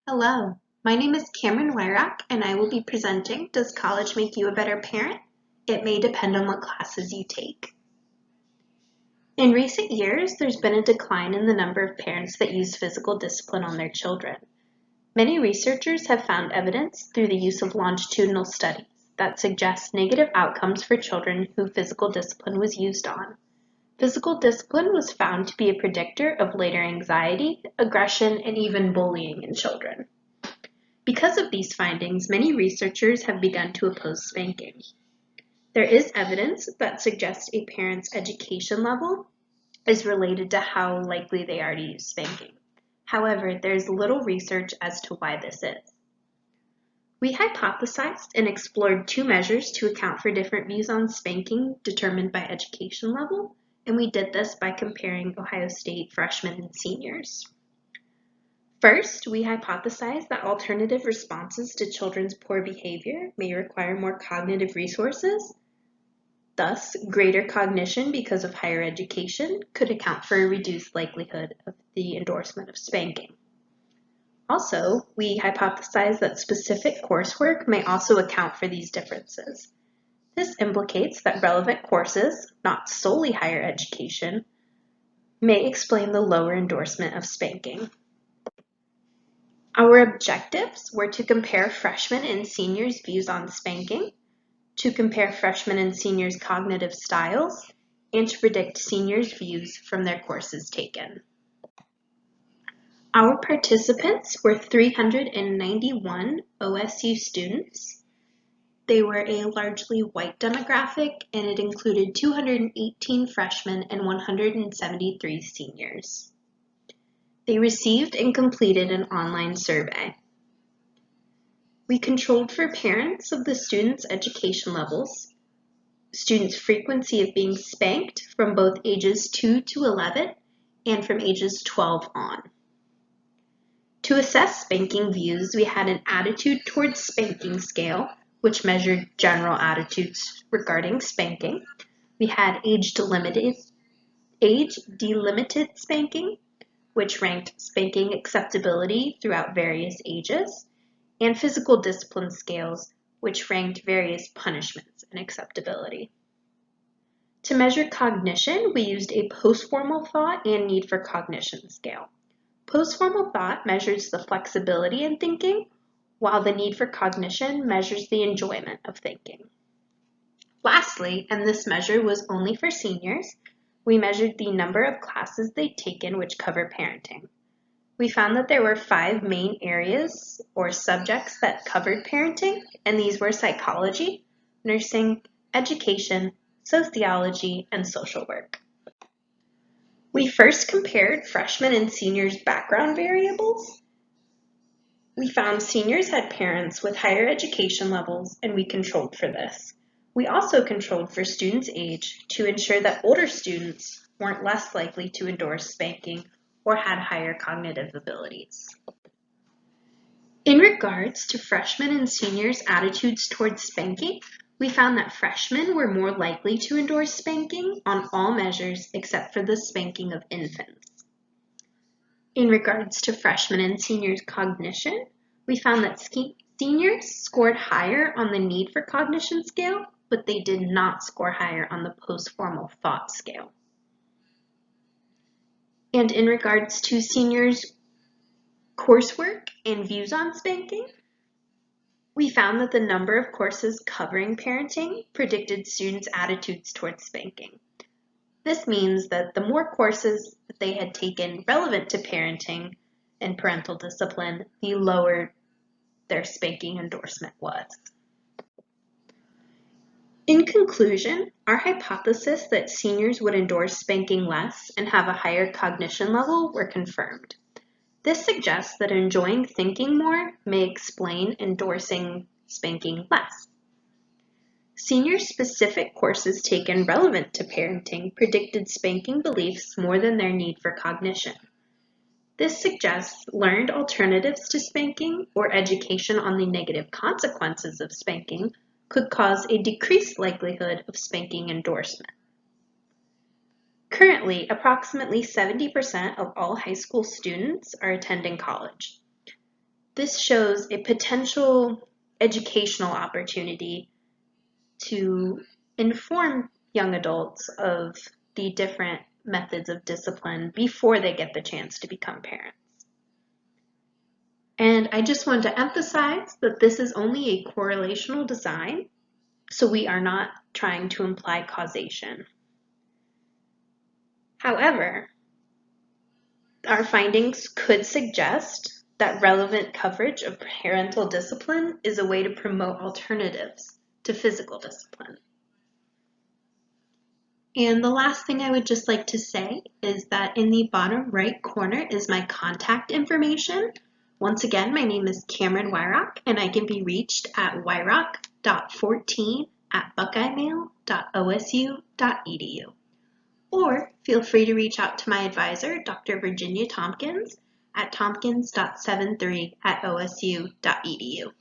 Hello, my name is Camryn Weihrauch, and I will be presenting Does College Make You a Better Parent? It may depend on what classes you take. In recent years, there's been a decline in the number of parents that use physical discipline on their children. Many researchers have found evidence through the use of longitudinal studies that suggest negative outcomes for children who physical discipline was used on. Physical discipline was found to be a predictor of later anxiety, aggression, and even bullying in children. Because of these findings, many researchers have begun to oppose spanking. There is evidence that suggests a parent's education level is related to how likely they are to use spanking. However, there is little research as to why this is. We hypothesized and explored two measures to account for different views on spanking determined by education level, and we did this by comparing Ohio State freshmen and seniors. First, we hypothesized that alternative responses to children's poor behavior may require more cognitive resources. Thus, greater cognition because of higher education could account for a reduced likelihood of the endorsement of spanking. Also, we hypothesized that specific coursework may also account for these differences. This implicates that relevant courses, not solely higher education, may explain the lower endorsement of spanking. Our objectives were to compare freshmen and seniors' views on spanking, to compare freshmen and seniors' cognitive styles, and to predict seniors' views from their courses taken. Our participants were 391 OSU students. They were a largely white demographic, and it included 218 freshmen and 173 seniors. They received and completed an online survey. We controlled for parents of the students' education levels, students' frequency of being spanked from both ages 2 to 11 and from ages 12 on. To assess spanking views, we had an attitude towards spanking scale, which measured general attitudes regarding spanking. We had age-delimited spanking, which ranked spanking acceptability throughout various ages, and physical discipline scales, which ranked various punishments and acceptability. To measure cognition, we used a post-formal thought and need for cognition scale. Post-formal thought measures the flexibility in thinking, while the need for cognition measures the enjoyment of thinking. Lastly, and this measure was only for seniors, we measured the number of classes they'd taken which cover parenting. We found that there were 5 main areas or subjects that covered parenting, and these were psychology, nursing, education, sociology, and social work. We first compared freshmen and seniors' background variables. We found seniors had parents with higher education levels, and we controlled for this. We also controlled for students' age to ensure that older students weren't less likely to endorse spanking or had higher cognitive abilities. In regards to freshmen and seniors' attitudes towards spanking, we found that freshmen were more likely to endorse spanking on all measures except for the spanking of infants. In regards to freshmen and seniors' cognition, we found that seniors scored higher on the need for cognition scale, but they did not score higher on the post-formal thought scale. And in regards to seniors' coursework and views on spanking, we found that the number of courses covering parenting predicted students' attitudes towards spanking. This means that the more courses that they had taken relevant to parenting and parental discipline, the lower their spanking endorsement was. In conclusion, our hypothesis that seniors would endorse spanking less and have a higher cognition level were confirmed. This suggests that enjoying thinking more may explain endorsing spanking less. Senior-specific courses taken relevant to parenting predicted spanking beliefs more than their need for cognition. This suggests learned alternatives to spanking or education on the negative consequences of spanking could cause a decreased likelihood of spanking endorsement. Currently, approximately 70% of all high school students are attending college. This shows a potential educational opportunity to inform young adults of the different methods of discipline before they get the chance to become parents. And I just want to emphasize that this is only a correlational design, so we are not trying to imply causation. However, our findings could suggest that relevant coverage of parental discipline is a way to promote alternatives to physical discipline. And the last thing I would just like to say is that in the bottom right corner is my contact information. Once again, my name is Camryn Weihrauch, and I can be reached at weihrauch.14@buckeyemail.osu.edu. Or feel free to reach out to my advisor, Dr. Virginia Tompkins, at tompkins.73@osu.edu.